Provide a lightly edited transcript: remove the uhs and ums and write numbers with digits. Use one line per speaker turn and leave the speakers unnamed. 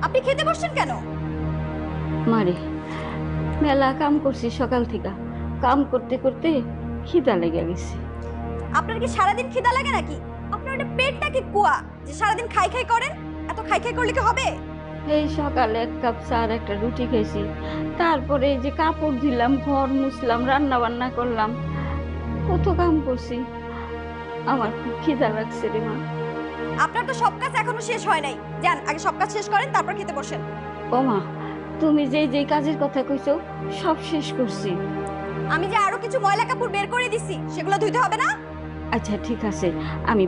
আপনি খেতে বসছেন কেন?
মারে, মেলা কাম করছি সকাল থেকে, কাম করতে করতে খিদা লেগে গেছে।
আপনার কি সারাদিন খিদা লাগে নাকি? আপনার ওটা পেটটা কি কুয়া যে সারাদিন খাই খাই করেন? এত খাই খাই করলে কি হবে?
এই সকালে 1 কাপ চা আর একটা রুটি খেয়েছি, তারপরে এই যে কাপড় ধুলাম, ঘর মুছলাম, রান্না বান্না করলাম, কত কাম করছি। আমার খুব খিদা লাগছে রে মা।
আপনার তো সব কাজ এখনো শেষ হয় নাই। যান আগে সব কাজ শেষ করেন, তারপর খেতে বসেন।
ও মা, তুমি যেই যেই কাজের কথা কইছো সব শেষ করছি।
আমি যে আরো কিছু ময়লা কাপড় বের করে দিছি, সেগুলো ধুইতে হবে না?
আচ্ছা ঠিক আছে, আমি